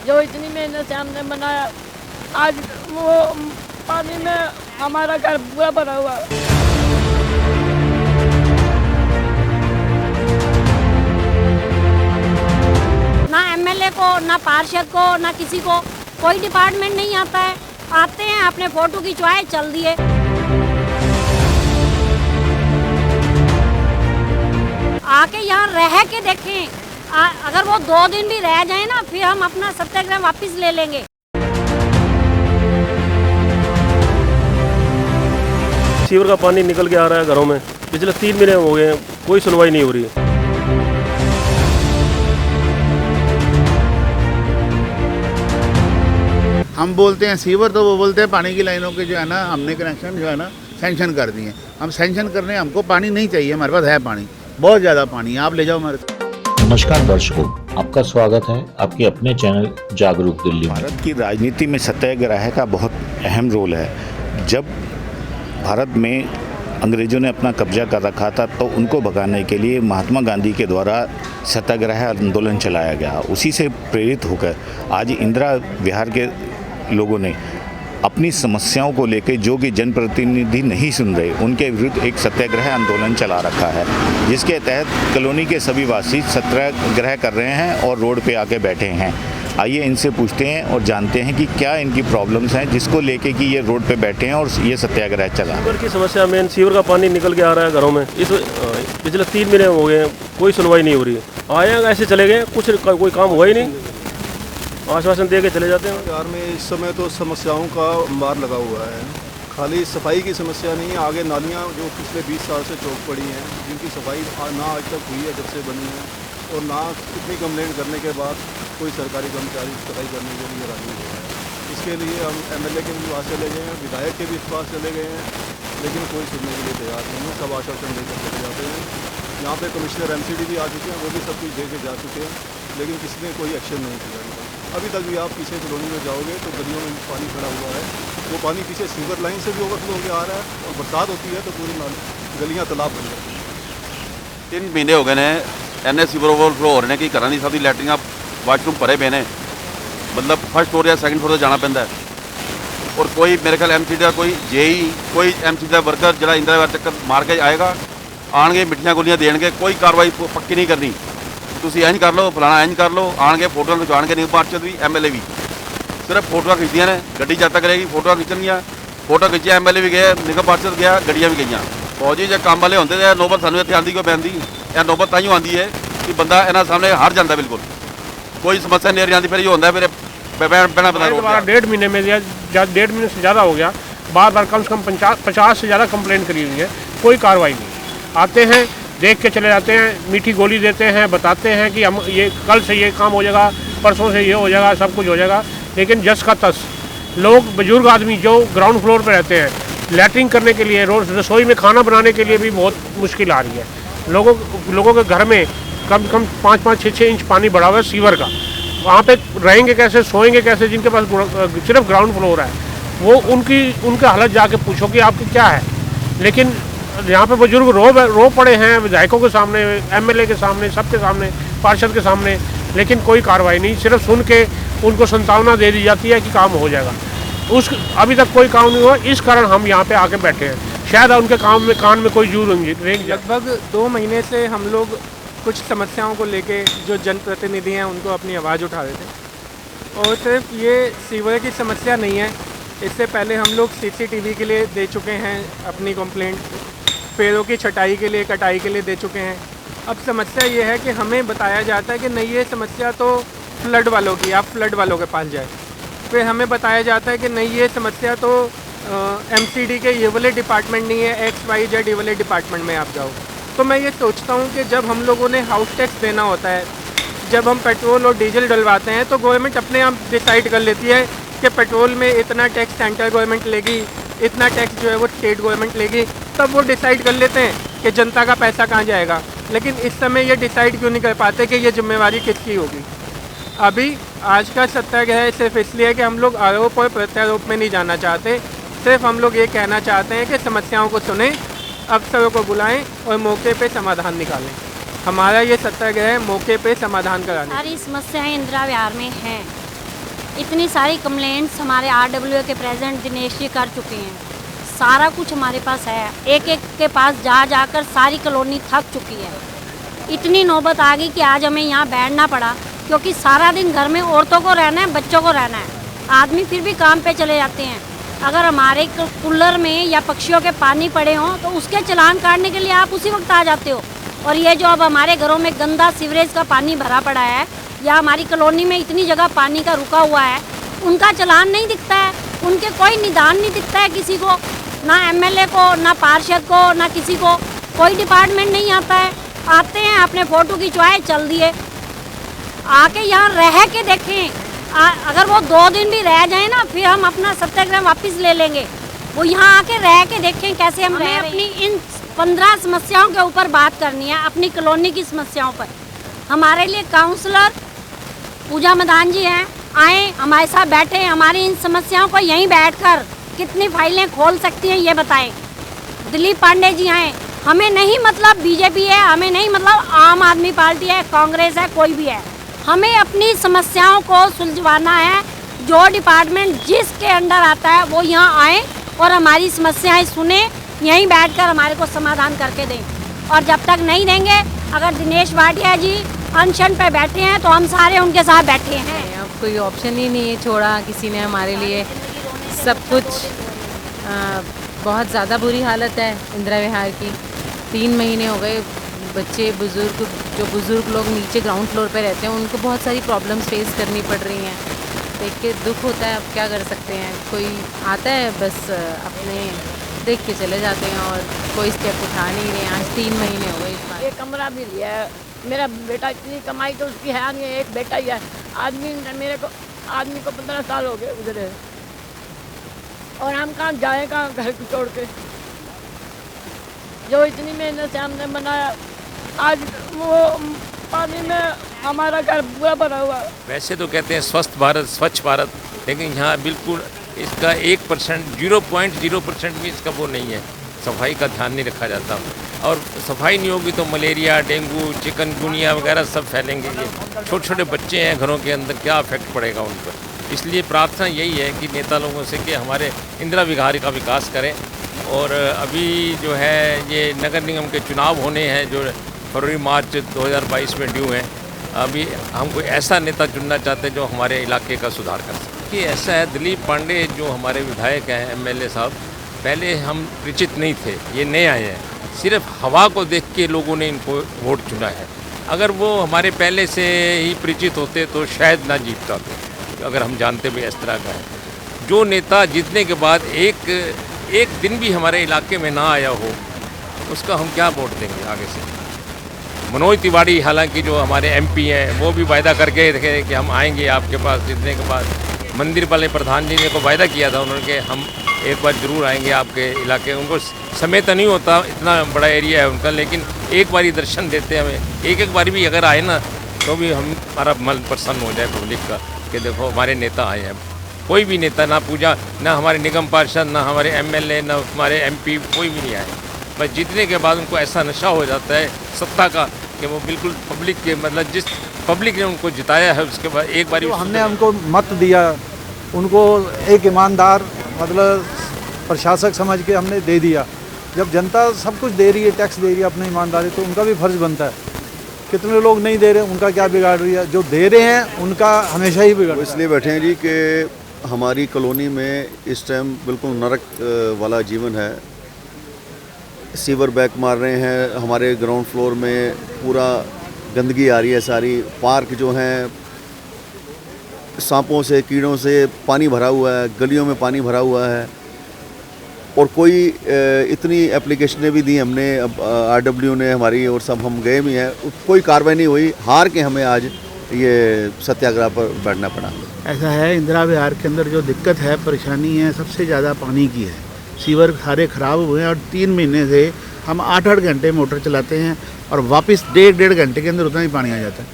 जो इतनी मेहनत से हमने बनाया, आज वो पानी में हमारा घर पूरा भरा हुआ है। ना एमएलए को, ना पार्षद को, ना किसी को कोई डिपार्टमेंट नहीं आता है। आते हैं अपने फोटो खिंचवाए चल दिए। आके यहाँ रह के देखें, अगर वो 2 दिन भी रह जाए ना, फिर हम अपना सत्याग्रह वापस ले लेंगे। सीवर का पानी निकल के आ रहा है घरों में, पिछले 3 महीने हो गए हैं, कोई सुनवाई नहीं हो रही है। हम बोलते हैं सीवर, तो वो बोलते हैं पानी की लाइनों के जो है ना, हमने कनेक्शन जो है ना सैंक्शन कर दिए। हम सैंक्शन करने, हमको पानी नहीं चाहिए, हमारे पास है पानी, बहुत ज़्यादा पानी है, आप ले जाओ हमारे। नमस्कार दर्शकों, आपका स्वागत है आपके अपने चैनल जागरूक दिल्ली में। भारत की राजनीति में सत्याग्रह का बहुत अहम रोल है। जब भारत में अंग्रेज़ों ने अपना कब्जा कर रखा था, तो उनको भगाने के लिए महात्मा गांधी के द्वारा सत्याग्रह आंदोलन चलाया गया। उसी से प्रेरित होकर आज इंदिरा विहार के लोगों ने अपनी समस्याओं को लेकर, जो कि जनप्रतिनिधि नहीं सुन रहे, उनके विरुद्ध एक सत्याग्रह आंदोलन चला रखा है, जिसके तहत कॉलोनी के सभी वासी सत्याग्रह कर रहे हैं और रोड पे आके बैठे हैं। आइए इनसे पूछते हैं और जानते हैं कि क्या इनकी प्रॉब्लम्स हैं, जिसको लेके कि ये रोड पे बैठे हैं और ये सत्याग्रह चला। सीवर की समस्या मेन, सीवर का पानी निकल के आ रहा है घरों में, इस पिछले 3 महीने हो गए हैं, कोई सुनवाई नहीं हो रही है। आए हैं ऐसे चले गए, कोई काम हुआ ही नहीं, आश्वासन दे के चले जाते हैं। बिहार में इस समय तो समस्याओं का अंबार लगा हुआ है। खाली सफाई की समस्या नहीं है, आगे नालियाँ जो पिछले 20 साल से चौक पड़ी हैं, जिनकी सफाई ना आज तक हुई है जब से बनी है, और ना कितनी कंप्लेंट करने के बाद कोई सरकारी कर्मचारी सफाई करने के लिए राजी हुए हैं। इसके लिए हम एमएलए के भी पास चले गए हैं, विधायक के भी पास चले गए हैं, लेकिन कोई सुनने के लिए तैयार नहीं है। सब आश्वासन देकर चले जाते हैं। यहाँ पे कमिश्नर एमसीडी भी आ चुके हैं, वो भी सब कुछ दे के जा चुके हैं, लेकिन किसी ने कोई एक्शन नहीं किया। अभी तक भी आप पीछे कॉलोनी में जाओगे तो गलियों में पानी खड़ा हुआ है। वो पानी पीछे सीवर लाइन से भी ओवरफ्लो होकर आ रहा है, और बरसात होती है तो पूरी गलियाँ तालाब बन जाती हैं। 3 महीने हो गए ने एनए सीवर ओवरफ्लो हो रहे हैं कि घर की सारी लैटरिंग वाशरूम भरे पे ने, मतलब फर्स्ट फ्लोर या सैकेंड फ्लोर जाना पैंदा है। और कोई मेरे ख्याल एमसीडी का कोई जेई, कोई एमसीडी का वर्कर जो इंदिरा विहार चक्कर मार के आएगा, आएंगे मिट्टियाँ गोलियाँ देंगे, कोई कार्रवाई पक्की नहीं करनी। तुम इंज कर लो, फलाना इंज कर लो, आएंगे फोटो खिंचवाएंगे, नहीं पार्षद भी एमएलए भी सिर्फ फोटो खिंचदियाँ ने, गड्डी जब तक रहेगी फोटो खिंचनिया। फोटो खिंचिया, एमएलए भी गए, निगम पार्षद गया, गड्डियाँ भी गई। फौजी जो काम वाले होंगे तो नौबत सानू इतने आती क्यों पैंदी? यह नौबत ताइयों आती है कि बंदा इन्होंने सामने हार जाता, बिल्कुल कोई समस्या नहीं आती, फिर ये होता है फिर बहना पता। 1.5 महीने में, 1.5 महीने से ज़्यादा हो गया, बार बार कम से कम 50 से ज़्यादा कंप्लेंट करी हुई है, कोई कार्रवाई नहीं। आते हैं, देख के चले जाते हैं, मीठी गोली देते हैं, बताते हैं कि हम ये कल से ये काम हो जाएगा, परसों से ये हो जाएगा, सब कुछ हो जाएगा, लेकिन जस का तस। लोग, बुजुर्ग आदमी जो ग्राउंड फ्लोर पे रहते हैं, लैट्रिन करने के लिए, रोज रसोई में खाना बनाने के लिए भी बहुत मुश्किल आ रही है। लोगों के घर में कम से कम 5-5, 6-6 इंच पानी बढ़ा हुआ है सीवर का। वहाँ पे रहेंगे कैसे, सोएंगे कैसे? जिनके पास सिर्फ ग्राउंड फ्लोर है, वो उनके हालत जाके पूछो कि आपकी क्या है। लेकिन यहाँ पे बुजुर्ग रो पड़े हैं विधायकों के सामने, एमएलए के सामने, सबके सामने, पार्षद के सामने, लेकिन कोई कार्रवाई नहीं। सिर्फ सुन के उनको सांत्वना दे दी जाती है कि काम हो जाएगा। अभी तक कोई काम नहीं हुआ, इस कारण हम यहाँ पे आके बैठे हैं। शायद उनके कान में कोई जूर रेंग। लगभग 2 महीने से हम लोग कुछ समस्याओं को लेके जो जनप्रतिनिधि हैं उनको अपनी आवाज़ उठा रहे थे। और सिर्फ ये सीवर की समस्या नहीं है, इससे पहले हम लोग सीसीटीवी के लिए दे चुके हैं अपनी कंप्लेंट, पेड़ों की छटाई के लिए, कटाई के लिए दे चुके हैं। अब समस्या ये है कि हमें बताया जाता है कि नहीं, ये समस्या तो फ्लड वालों की, आप फ्लड वालों के पास जाए। फिर हमें बताया जाता है कि नहीं, ये समस्या तो एमसीडी के ये वाले डिपार्टमेंट नहीं है, XYZ ये वाले डिपार्टमेंट में आप जाओ। तो मैं ये सोचता हूँ कि जब हम लोगों ने हाउस टैक्स देना होता है, जब हम पेट्रोल और डीजल डलवाते हैं, तो गवर्नमेंट अपने आप डिसाइड कर लेती है कि पेट्रोल में इतना टैक्स सेंट्रल गवर्नमेंट लेगी, इतना टैक्स जो है वो स्टेट गवर्नमेंट लेगी। तब वो डिसाइड कर लेते हैं कि जनता का पैसा कहाँ जाएगा। लेकिन इस समय ये डिसाइड क्यों नहीं कर पाते कि ये जिम्मेवारी किसकी होगी। अभी आज का सत्याग्रह सिर्फ इसलिए है कि हम लोग आरोप और प्रत्यारोप में नहीं जाना चाहते, सिर्फ हम लोग ये कहना चाहते हैं कि समस्याओं को सुनें, अफसरों को बुलाएं और मौके पे समाधान निकालें। हमारा ये सत्याग्रह है मौके पे समाधान कराने। सारी समस्याएं इंदिरा विहार में हैं, इतनी सारी कंप्लेंट्स हमारे RWA के प्रेसिडेंट दिनेश जी कर चुके हैं। सारा कुछ हमारे पास है, एक एक के पास जा जाकर सारी कॉलोनी थक चुकी है। इतनी नौबत आ गई कि आज हमें यहाँ बैठना पड़ा, क्योंकि सारा दिन घर में औरतों को रहना है, बच्चों को रहना है। आदमी फिर भी काम पे चले जाते हैं। अगर हमारे कूलर में या पक्षियों के पानी पड़े हों तो उसके चालान काटने के लिए आप उसी वक्त आ जाते हो। और ये जो अब हमारे घरों में गंदा सीवरेज का पानी भरा पड़ा है, या हमारी कॉलोनी में इतनी जगह पानी का रुका हुआ है, उनका चालान नहीं दिखता है, उनके कोई निदान नहीं दिखता है किसी को, ना MLA को, ना पार्षद को, ना किसी को, कोई डिपार्टमेंट नहीं आता है। आते हैं, अपने फ़ोटो खिंचवाए, चल दिए। आके यहाँ रह के देखें, अगर वो 2 दिन भी रह जाए ना, फिर हम अपना सत्याग्रह वापस ले लेंगे। वो यहाँ आके रह के देखें कैसे हम रह अपनी इन 15 समस्याओं के ऊपर बात करनी है, अपनी कॉलोनी की समस्याओं पर। हमारे लिए काउंसलर पूजा मदान जी हैं, आए हमारे साथ बैठे, हमारी इन समस्याओं को यहीं बैठकर कितनी फाइलें खोल सकती हैं ये बताएं। दिलीप पांडे जी आए, हमें नहीं मतलब BJP है, हमें नहीं मतलब आम आदमी पार्टी है, कांग्रेस है, कोई भी है, हमें अपनी समस्याओं को सुलझवाना है। जो डिपार्टमेंट जिसके अंडर आता है वो यहाँ आए और हमारी समस्याएं सुने, यहीं बैठकर हमारे को समाधान करके दें। और जब तक नहीं देंगे, अगर दिनेश भाटिया जी अनशन पे बैठे हैं तो हम सारे उनके साथ बैठे हैं। अब कोई ऑप्शन ही नहीं है छोड़ा किसी ने हमारे लिए। सब कुछ बहुत ज़्यादा बुरी हालत है इंदिरा विहार की। 3 महीने हो गए, बच्चे बुज़ुर्ग लोग नीचे ग्राउंड फ्लोर पे रहते हैं, उनको बहुत सारी प्रॉब्लम्स फेस करनी पड़ रही हैं। देख के दुख होता है, अब क्या कर सकते हैं। कोई आता है बस अपने देख के चले जाते हैं और कोई स्टेप उठा नहीं रहे। आज 3 महीने हो गए इस बार। एक कमरा भी लिया है, मेरा बेटा इतनी कमाई तो उसकी है नहीं, एक बेटा ही है। आदमी को 15 साल हो गए गुजरे, और हम कहाँ जाएँ, कहाँ घर को छोड़ के। जो इतनी मेहनत से हमने बनाया, आज वो पानी में हमारा घर पूरा भरा हुआ। वैसे तो कहते हैं स्वस्थ भारत, स्वच्छ भारत, लेकिन यहाँ बिल्कुल इसका 1%, 0.0% भी इसका वो नहीं है। सफाई का ध्यान नहीं रखा जाता, और सफाई नहीं होगी तो मलेरिया, डेंगू, चिकनगुनिया वगैरह सब फैलेंगे। ये छोटे छोटे बच्चे हैं घरों के अंदर, क्या इफेक्ट पड़ेगा उन पर। इसलिए प्रार्थना यही है कि नेता लोगों से कि हमारे इंदिरा विहार का विकास करें। और अभी जो है ये नगर निगम के चुनाव होने हैं जो फरवरी-मार्च 2022 में ड्यू हैं। अभी हम कोई ऐसा नेता चुनना चाहते हैं जो हमारे इलाके का सुधार कर सके। कि ऐसा है, दिलीप पांडे जो हमारे विधायक हैं, MLA साहब, पहले हम परिचित नहीं थे, ये नए आए हैं। सिर्फ हवा को देख के लोगों ने इनको वोट चुना है। अगर वो हमारे पहले से ही परिचित होते तो शायद ना जीत पाते, अगर हम जानते भी इस तरह का है। जो नेता जीतने के बाद एक दिन भी हमारे इलाके में ना आया हो, उसका हम क्या वोट देंगे आगे से। मनोज तिवारी हालांकि जो हमारे MP हैं, वो भी वायदा करके थे कि हम आएंगे आपके पास जीतने के बाद। मंदिर वाले प्रधान जी ने को वायदा किया था उन्होंने कि हम एक बार ज़रूर आएंगे आपके इलाके। उनको समय तो नहीं होता, इतना बड़ा एरिया है उनका, लेकिन एक बार ही दर्शन देते हैं हमें। एक बार भी अगर आए ना तो भी हमारा मन प्रसन्न हो जाए पब्लिक का कि देखो हमारे नेता आए हैं। कोई भी नेता, ना पूजा, ना हमारे निगम पार्षद, ना हमारे MLA, ना हमारे MP, कोई भी नहीं आए। बस जीतने के बाद उनको ऐसा नशा हो जाता है सत्ता का कि वो बिल्कुल पब्लिक के, मतलब जिस पब्लिक ने उनको जिताया है उसके बाद एक बार तो हमने उनको मत दिया, उनको एक ईमानदार मतलब प्रशासक समझ के हमने दे दिया। जब जनता सब कुछ दे रही है, टैक्स दे रही है अपनी ईमानदारी, तो उनका भी फर्ज बनता है। कितने लोग नहीं दे रहे, उनका क्या बिगाड़ रही है। जो दे रहे हैं उनका हमेशा ही बिगड़। इसलिए बैठे हैं जी कि हमारी कॉलोनी में इस टाइम बिल्कुल नरक वाला जीवन है। सीवर बैक मार रहे हैं, हमारे ग्राउंड फ्लोर में पूरा गंदगी आ रही है सारी। पार्क जो हैं सांपों से, कीड़ों से पानी भरा हुआ है, गलियों में पानी भरा हुआ है। और कोई इतनी एप्लीकेशनें भी दी हमने, अब RW ने हमारी, और सब हम गए भी हैं, कोई कार्रवाई नहीं हुई। हार के हमें आज ये सत्याग्रह पर बैठना पड़ा। ऐसा है, इंदिरा विहार के अंदर जो दिक्कत है, परेशानी है, सबसे ज़्यादा पानी की है। सीवर सारे ख़राब हुए हैं और 3 महीने से हम 8-8 घंटे मोटर चलाते हैं और वापस 1.5 घंटे के अंदर उतना ही पानी आ जाता है,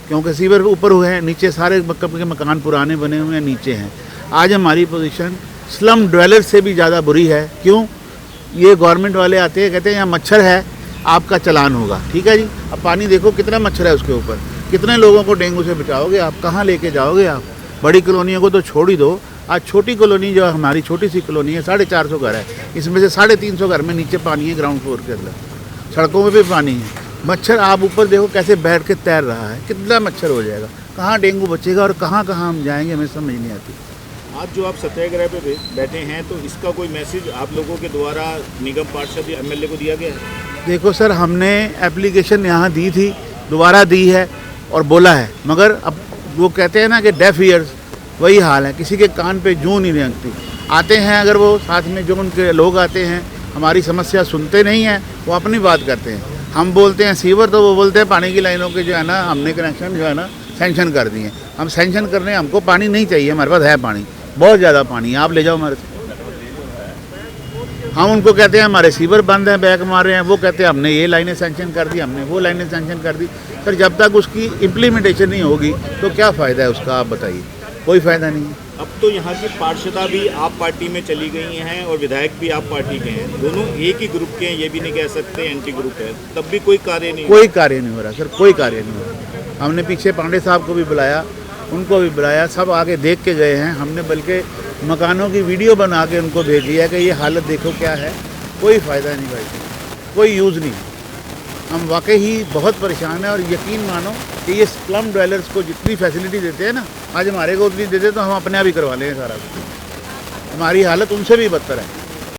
क्योंकि सीवर ऊपर हुए हैं, नीचे सारे के मकान पुराने बने हुए हैं, नीचे हैं। आज हमारी पोजीशन स्लम ड्वेलर से भी ज़्यादा बुरी है। क्यों? ये गवर्नमेंट वाले आते हैं, कहते हैं यहाँ मच्छर है, आपका चालान होगा। ठीक है जी, अब पानी देखो कितना मच्छर है उसके ऊपर, कितने लोगों को डेंगू से बचाओगे आप, कहाँ लेके जाओगे आप? बड़ी कॉलोनियों को तो छोड़ ही दो, आज छोटी कॉलोनी जो हमारी छोटी सी कॉलोनी है 450 घर है, इसमें से 350 घर में नीचे पानी है, ग्राउंड फ्लोर के अंदर, सड़कों में भी पानी है। मच्छर आप ऊपर देखो कैसे बैठ के तैर रहा है, कितना मच्छर हो जाएगा, कहाँ डेंगू बचेगा और कहाँ कहाँ हम जाएंगे, हमें समझ नहीं आती। आज जो आप सत्याग्रह पे बैठे हैं तो इसका कोई मैसेज आप लोगों के द्वारा निगम पार्षद या एमएलए को दिया गया है? देखो सर, हमने एप्लीकेशन यहाँ दी थी, दोबारा दी है और बोला है, मगर अब वो कहते हैं ना कि डेफ ईयर्स, वही हाल है, किसी के कान पे जूं नहीं रेंगती। आते हैं अगर वो साथ में जो उनके लोग आते हैं, हमारी समस्या सुनते नहीं हैं, वो अपनी बात करते हैं। हम बोलते हैं सीवर, तो वो बोलते हैं पानी की लाइनों के जो है ना हमने कनेक्शन जो है ना सैंक्शन कर दिए। हम सैंक्शन करने, हमको पानी नहीं चाहिए, हमारे पास है पानी, बहुत ज़्यादा पानी है, आप ले जाओ हमारे से। हम उनको कहते हैं हमारे सीवर बंद हैं, बैक मार रहे हैं, वो कहते हैं हमने ये लाइनें सैंक्शन कर दी, हमने वो लाइनें सैंक्शन कर दी। सर जब तक उसकी इम्प्लीमेंटेशन नहीं होगी तो क्या फ़ायदा है उसका, आप बताइए, कोई फ़ायदा नहीं है। अब तो यहाँ की पार्षदा भी आप पार्टी में चली गई हैं और विधायक भी आप पार्टी के हैं, दोनों एक ही ग्रुप के हैं, ये भी नहीं कह सकते एंटी ग्रुप है, तब भी कोई कार्य नहीं, कोई कार्य नहीं हो रहा सर, कोई कार्य नहीं हो रहा। हमने पीछे पांडे साहब को भी बुलाया, उनको भी बुलाया, सब आके देख के गए हैं। हमने बल्कि मकानों की वीडियो बना के उनको भेजी है कि ये हालत देखो क्या है, कोई फ़ायदा नहीं भाई, कोई यूज़ नहीं। हम वाकई ही बहुत परेशान हैं और यकीन मानो कि ये स्लम ड्वेलर्स को जितनी फैसिलिटी देते हैं ना, आज हमारे को उतनी देते तो हम अपने आप ही करवा लेंगे सारा कुछ। हमारी हालत उनसे भी बदतर है।